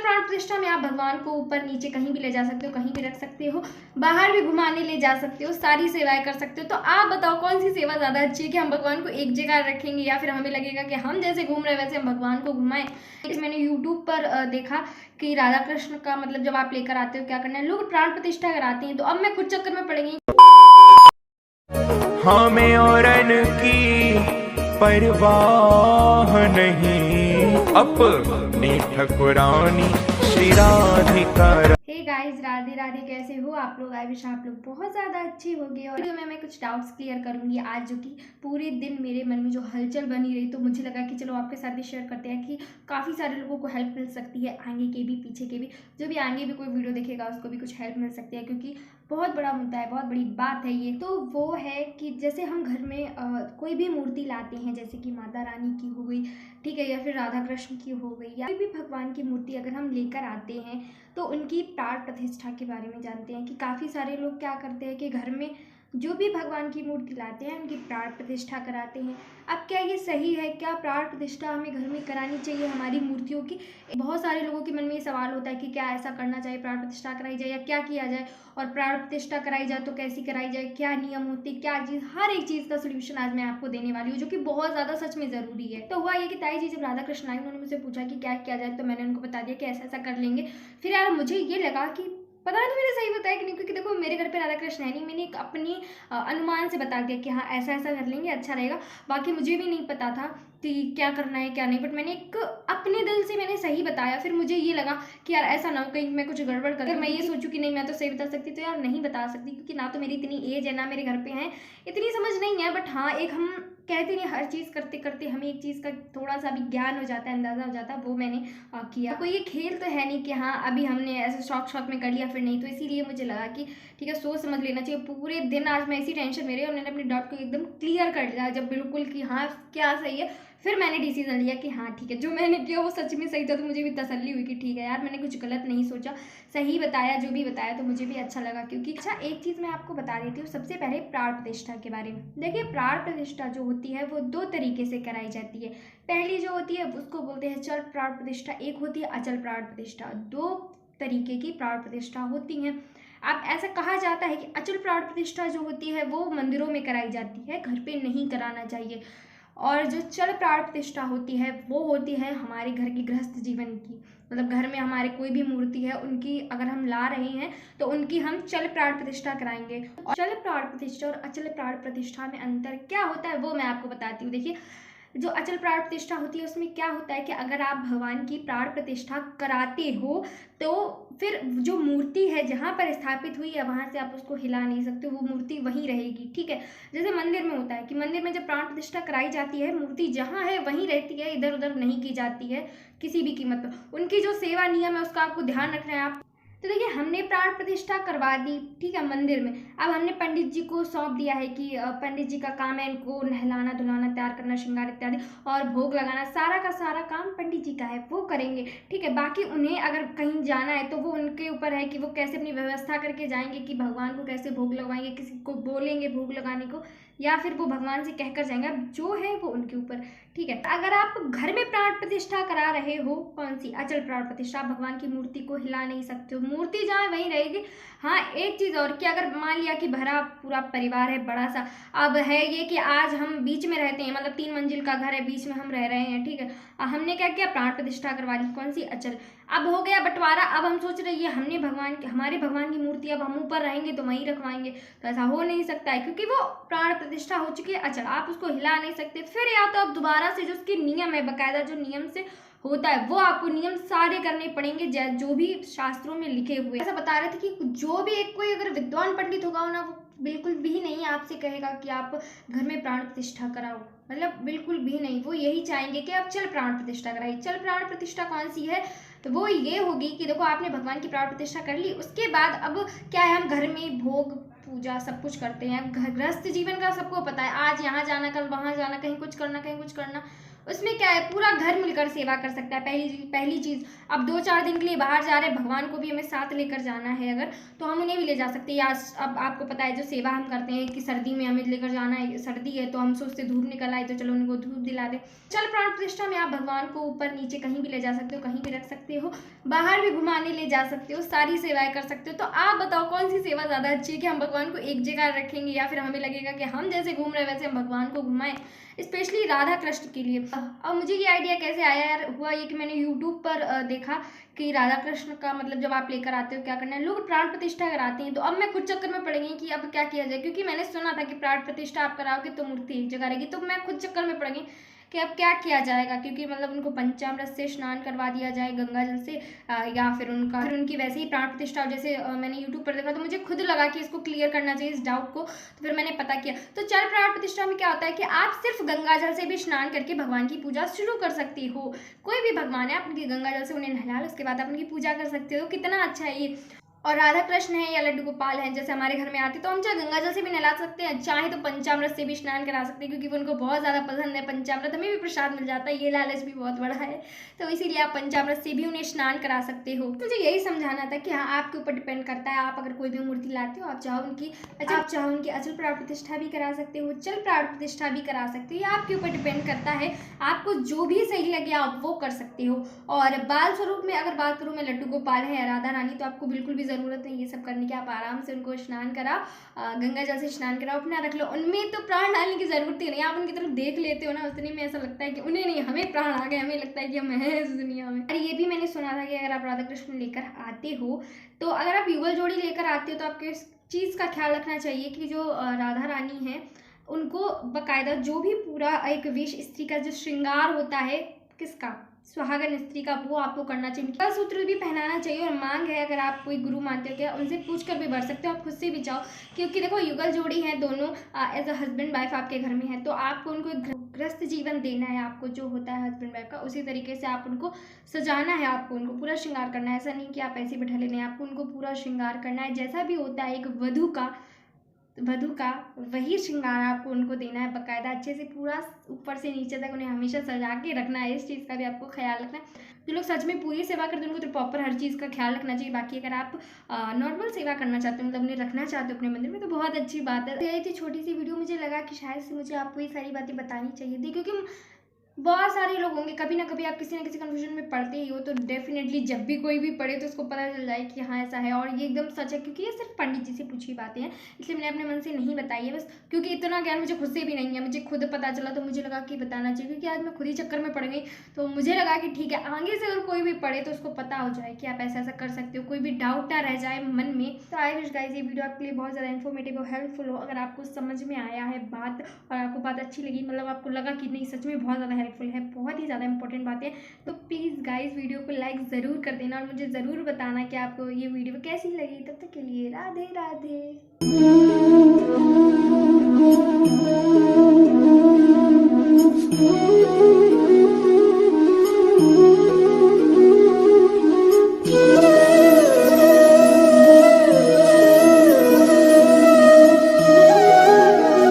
प्राण प्रतिष्ठा में आप भगवान को ऊपर नीचे कहीं भी ले जा सकते हो, कहीं भी रख सकते हो, बाहर भी घुमाने ले जा सकते हो, सारी सेवाएं कर सकते हो। तो आप बताओ कौन सी सेवा ज़्यादा अच्छी है, कि हम भगवान को एक जगह रखेंगे या फिर हमें लगेगा कि हम जैसे घूम रहे हैं वैसे हम भगवान को घुमाएं। मैंने यूट्यूब पर देखा कि राधा कृष्ण का मतलब जब आप लेकर आते हो क्या करना है, लोग प्राण प्रतिष्ठा कराते हैं। तो अब मैं खुद चक्कर में पड़ गई। हमें औरन की परवाह नहीं, अपनी ठकुरानी श्री राधिका। हे गाइस, राधे राधे, कैसे हो आप लोग? आई विश आप लोग बहुत ज़्यादा अच्छे होंगे। और वीडियो में मैं कुछ डाउट्स क्लियर करूंगी आज, जो कि पूरे दिन मेरे मन में जो हलचल बनी रही, तो मुझे लगा कि चलो आपके साथ भी शेयर करते हैं कि काफ़ी सारे लोगों को हेल्प मिल सकती है, आगे के भी पीछे के भी, जो भी आगे भी कोई वीडियो देखेगा उसको भी कुछ हेल्प मिल सकती है, क्योंकि बहुत बड़ा मुद्दा है, बहुत बड़ी बात है ये। तो वो है कि जैसे हम घर में कोई भी मूर्ति लाते हैं, जैसे कि माता रानी की हो गई, ठीक है, या फिर राधा कृष्ण की हो गई, या कोई भी भगवान की मूर्ति अगर हम लेकर आते हैं तो उनकी प्राण प्रतिष्ठा के बारे में जानते हैं कि काफ़ी सारे लोग क्या करते हैं कि घर में जो भी भगवान की मूर्ति लाते हैं उनकी प्राण प्रतिष्ठा कराते हैं। अब क्या ये सही है? क्या प्राण प्रतिष्ठा हमें घर में करानी चाहिए हमारी मूर्तियों की? बहुत सारे लोगों के मन में ये सवाल होता है कि क्या ऐसा करना चाहिए, प्राण प्रतिष्ठा कराई जाए या क्या किया जाए, और प्राण प्रतिष्ठा कराई जाए तो कैसी कराई जाए, क्या नियम होते, क्या चीज़, हर एक चीज़ का सोल्यूशन आज मैं आपको देने वाली हूँ, जो कि बहुत ज़्यादा सच में ज़रूरी है। तो हुआ ये कि ताई जी जब राधा कृष्ण आई, उन्होंने मुझसे पूछा कि क्या किया जाए, तो मैंने उनको बता दिया कि ऐसा ऐसा कर लेंगे। फिर यार मुझे ये लगा कि पता नहीं मैंने सही बताया कि नहीं, क्योंकि देखो मेरे घर पे राधा कृष्ण है नहीं, मैंने एक अपनी अनुमान से बता दिया कि हाँ ऐसा ऐसा कर लेंगे, अच्छा रहेगा। बाकी मुझे भी नहीं पता था कि क्या करना है क्या नहीं, बट मैंने एक अपने दिल से मैंने सही बताया। फिर मुझे ये लगा कि यार ऐसा ना हो कहीं मैं कुछ गड़बड़ कर, मैं ये सोचूं कि नहीं मैं तो सही बता सकती, तो यार नहीं बता सकती, क्योंकि ना तो मेरी इतनी एज है, ना मेरे घर पे हैं, इतनी समझ नहीं है। बट हाँ, एक हम कहते नहीं, हर चीज़ करते करते हमें एक चीज़ का थोड़ा सा भी ज्ञान हो जाता है, अंदाज़ा हो जाता है, वो मैंने किया। कोई ये खेल तो है नहीं कि हाँ अभी हमने ऐसे शौक शौक में कर लिया फिर नहीं, तो इसीलिए मुझे लगा कि ठीक है, सोच समझ लेना चाहिए। पूरे दिन आज मैं इसी टेंशन में रही और मैंने अपने डाउट को एकदम क्लियर कर लिया जब बिल्कुल कि हाँ क्या सही है। फिर मैंने डिसीजन लिया कि हाँ ठीक है, जो मैंने किया वो सच में सही था, तो मुझे भी तसल्ली हुई कि ठीक है यार मैंने कुछ गलत नहीं सोचा, सही बताया, जो भी बताया तो मुझे भी अच्छा लगा। क्योंकि अच्छा एक चीज़ मैं आपको बता देती हूँ सबसे पहले प्राण प्रतिष्ठा के बारे में। देखिए, प्राण प्रतिष्ठा जो होती है वो दो तरीके से कराई जाती है। पहली जो होती है उसको बोलते हैं चल प्राण प्रतिष्ठा, एक होती है अचल प्राण प्रतिष्ठा। दो तरीके की प्राण प्रतिष्ठा होती हैं। अब ऐसा कहा जाता है कि अचल प्राण प्रतिष्ठा जो होती है वो मंदिरों में कराई जाती है, घर पे नहीं कराना चाहिए। और जो चल प्राण प्रतिष्ठा होती है वो होती है हमारे घर की गृहस्थ जीवन की, मतलब घर में हमारे कोई भी मूर्ति है उनकी अगर हम ला रहे हैं तो उनकी हम चल प्राण प्रतिष्ठा कराएंगे। और चल प्राण प्रतिष्ठा और अचल प्राण प्रतिष्ठा में अंतर क्या होता है वो मैं आपको बताती हूँ। देखिए, जो अचल प्राण प्रतिष्ठा होती है उसमें क्या होता है कि अगर आप भगवान की प्राण प्रतिष्ठा कराते हो तो फिर जो मूर्ति है जहाँ पर स्थापित हुई है वहाँ से आप उसको हिला नहीं सकते, वो मूर्ति वहीं रहेगी, ठीक है। जैसे मंदिर में होता है कि मंदिर में जब प्राण प्रतिष्ठा कराई जाती है मूर्ति जहाँ है वहीं रहती है, इधर उधर नहीं की जाती है किसी भी कीमत पर। उनकी जो सेवा नियम है उसका आपको ध्यान रखना है आप। तो देखिए, हमने प्राण प्रतिष्ठा करवा दी, ठीक है, मंदिर में। अब हमने पंडित जी को सौंप दिया है कि पंडित जी का काम है इनको नहलाना धुलाना, तैयार करना, श्रृंगार इत्यादि, और भोग लगाना, सारा का सारा काम पंडित जी का है, वो करेंगे, ठीक है। बाकी उन्हें अगर कहीं जाना है तो वो उनके ऊपर है कि वो कैसे अपनी व्यवस्था करके जाएंगे, कि भगवान को कैसे भोग लगवाएंगे, किसी को बोलेंगे भोग लगाने को या फिर वो भगवान से कहकर जाएंगे, अब जो है वो उनके ऊपर, ठीक है। अगर आप घर में प्राण प्रतिष्ठा करा रहे हो, कौन सी? अचल प्राण प्रतिष्ठा, भगवान की मूर्ति को हिला नहीं सकते हो, मूर्ति जहाँ वहीं रहेगी। हाँ, एक चीज़ और कि अगर मान लिया कि भरा पूरा परिवार है बड़ा सा, अब है ये कि आज हम बीच में रहते हैं, मतलब 3 मंजिल का घर है, बीच में हम रह रहे हैं, ठीक है। हमने क्या किया, प्राण प्रतिष्ठा करवा ली, कौन सी? अचल। अब हो गया बंटवारा, अब हम सोच रहे हैं हमने हमारे भगवान की मूर्ति अब हम ऊपर रहेंगे तो वहीं रखवाएंगे, तो ऐसा हो नहीं सकता है, क्योंकि वो प्राण प्रतिष्ठा हो चुकी है अचल, आप उसको हिला नहीं सकते। फिर या तो आप दोबारा से जो उसके नियम है, बाकायदा जो नियम से होता है वो आपको नियम सारे करने पड़ेंगे जो भी शास्त्रों में लिखे हुए। ऐसा बता रहे थे कि जो भी एक कोई अगर विद्वान पंडित होगा ना, वो बिल्कुल भी नहीं आपसे कहेगा कि आप घर में प्राण प्रतिष्ठा कराओ, मतलब बिल्कुल भी नहीं। वो यही चाहेंगे कि आप चल प्राण प्रतिष्ठा कराइए। चल प्राण प्रतिष्ठा कौन सी है? तो वो ये होगी कि देखो आपने भगवान की प्राण प्रतिष्ठा कर ली, उसके बाद अब क्या है, हम घर में भोग पूजा सब कुछ करते हैं। गृहस्थ जीवन का सबको पता है, आज यहाँ जाना कल वहाँ जाना, कहीं कुछ करना कहीं कुछ करना। उसमें क्या है, पूरा घर मिलकर सेवा कर सकता है। पहली चीज़, अब 2-4 दिन के लिए बाहर जा रहे हैं, भगवान को भी हमें साथ लेकर जाना है अगर, तो हम उन्हें भी ले जा सकते हैं। या अब आपको पता है जो सेवा हम करते हैं कि सर्दी में हमें लेकर जाना है, सर्दी है तो हम सोचते धूप निकल आए तो चलो उनको धूप दिला दे। चल प्राण प्रतिष्ठा में आप भगवान को ऊपर नीचे कहीं भी ले जा सकते हो, कहीं भी रख सकते हो, बाहर भी घुमाने ले जा सकते हो, सारी सेवाएं कर सकते हो। तो आप बताओ कौन सी सेवा ज़्यादा अच्छी है, कि हम भगवान को एक जगह रखेंगे या फिर हमें लगेगा कि हम जैसे घूम रहे हैं वैसे हम भगवान को घुमाएं, स्पेशली राधा कृष्ण के लिए। अब मुझे ये आइडिया कैसे आया यार, हुआ ये कि मैंने यूट्यूब पर देखा कि राधा कृष्ण का मतलब जब आप लेकर आते हो क्या करना है, लोग प्राण प्रतिष्ठा कराते हैं। तो अब मैं खुद चक्कर में पड़ गई कि अब क्या किया जाए, क्योंकि मैंने सुना था कि प्राण प्रतिष्ठा आप कराओगे तो मूर्ति एक जगह रहेगी। तो मैं खुद चक्कर में पड़ गई कि अब क्या किया जाएगा, क्योंकि मतलब उनको पंचामृत से स्नान करवा दिया जाए गंगा जल से, या फिर उनकी वैसे ही प्राण प्रतिष्ठा जैसे मैंने यूट्यूब पर देखा। तो मुझे खुद लगा कि इसको क्लियर करना चाहिए इस डाउट को, तो फिर मैंने पता किया। तो चल प्राण प्रतिष्ठा में क्या होता है कि आप सिर्फ गंगा जल से भी स्नान करके भगवान की पूजा शुरू कर सकती हो। कोई भी भगवान है, आप उनकी गंगा जल से उन्हें नहला लो, उसके बाद आप उनकी पूजा कर सकते हो। कितना अच्छा है ये। और राधा कृष्ण है या लड्डू गोपाल है जैसे हमारे घर में आते, तो हम चाहे गंगा जल से भी नहला सकते हैं, चाहे तो पंचामृत से भी स्नान करा सकते हैं, क्योंकि वो उनको बहुत ज़्यादा पसंद है पंचामृत, हमें भी प्रसाद मिल जाता है, ये लालच भी बहुत बड़ा है। तो इसीलिए आप पंचामृत से भी उन्हें स्नान करा सकते हो। मुझे यही समझाना था कि हाँ, आपके ऊपर डिपेंड करता है। आप अगर कोई भी मूर्ति लाते हो, आप चाहो उनकी अचल प्राण प्रतिष्ठा भी करा सकते हो, चल प्राण प्रतिष्ठा भी करा सकते हो, ये आपके ऊपर डिपेंड करता है। आपको जो भी सही लगे आप वो कर सकते हो। और बाल स्वरूप में अगर बात करूँ मैं, लड्डू गोपाल है या राधा रानी, तो आपको बिल्कुल भी ज़रूरत नहीं ये सब करने की। आप आराम से उनको स्नान कराओ, गंगा जल से स्नान कराओ, अपना रख लो, उनमें तो प्राण डालने की जरूरत ही नहीं। आप उनकी तरफ देख लेते हो ना, उतने में ऐसा लगता है कि उन्हें नहीं, हमें प्राण आ गए, हमें लगता है कि हम हैं इस दुनिया में। और ये भी मैंने सुना था कि अगर आप राधा कृष्ण लेकर आते हो, तो अगर आप युगल जोड़ी लेकर आते हो, तो आपके इस चीज़ का ख्याल रखना चाहिए कि जो राधा रानी है उनको बकायदा जो भी पूरा एक वेश स्त्री का जो श्रृंगार होता है, किसका, सुहागन स्त्री का, वो आपको करना चाहिए। उनका सूत्र भी पहनाना चाहिए। और मांग है, अगर आप कोई गुरु मानते हो क्या, उनसे पूछ कर भी भर सकते हो, आप खुद से भी चाहो, क्योंकि देखो युगल जोड़ी है दोनों, एज अ हस्बैंड वाइफ आपके घर में है, तो आपको उनको एक ग्रस्त जीवन देना है। आपको जो होता है हस्बैंड वाइफ का, उसी तरीके से आप उनको सजाना है, आपको उनको पूरा श्रृंगार करना है। ऐसा नहीं कि आप ऐसे बैठा लेने, आपको उनको पूरा श्रृंगार करना है। जैसा भी होता है एक वधू का वही श्रृंगार आपको उनको देना है बकायदा, अच्छे से पूरा ऊपर से नीचे तक उन्हें हमेशा सजा के रखना है। इस चीज़ का भी आपको ख्याल रखना है। जो लोग सच में पूरी सेवा करते हैं उनको तो प्रॉपर हर चीज़ का ख्याल रखना चाहिए। बाकी अगर आप नॉर्मल सेवा करना चाहते हो, मतलब उन्हें रखना चाहते हो अपने मंदिर में, तो बहुत अच्छी बात है। यही थी छोटी सी वीडियो, मुझे लगा कि शायद से मुझे आपको ये सारी बातें बतानी चाहिए थी, क्योंकि बहुत सारे लोग होंगे, कभी ना कभी आप किसी ना किसी कंफ्यूजन में पढ़ते ही हो। तो डेफिनेटली जब भी कोई भी पढ़े तो उसको पता चल जाए कि हाँ ऐसा है। और ये एकदम सच है, क्योंकि ये सिर्फ पंडित जी से पूछी बातें हैं, इसलिए मैंने अपने मन से नहीं बताई है बस, क्योंकि इतना ज्ञान मुझे खुद से भी नहीं है। मुझे खुद पता चला तो मुझे लगा कि बताना चाहिए, क्योंकि आज मैं खुद ही चक्कर में पड़ गई। तो मुझे लगा कि ठीक है, आगे से अगर कोई भी पढ़े तो उसको पता हो जाए कि आप ऐसा ऐसा कर सकते हो, कोई भी डाउट ना रह जाए मन में। तो आई विश गाइस ये वीडियो आपके लिए बहुत ज़्यादा इन्फॉर्मेटिव और हेल्पफुल हो। अगर आपको समझ में आया है बात और आपको बात अच्छी लगी, मतलब आपको लगा कि नहीं सच में बहुत ज़्यादा हेल्पफुल है, बहुत ही ज़्यादा इंपॉर्टेंट बात है, तो प्लीज़ गाइस वीडियो को लाइक ज़रूर कर देना और मुझे ज़रूर बताना कि आपको ये वीडियो कैसी लगी। तब तक के लिए राधे राधे।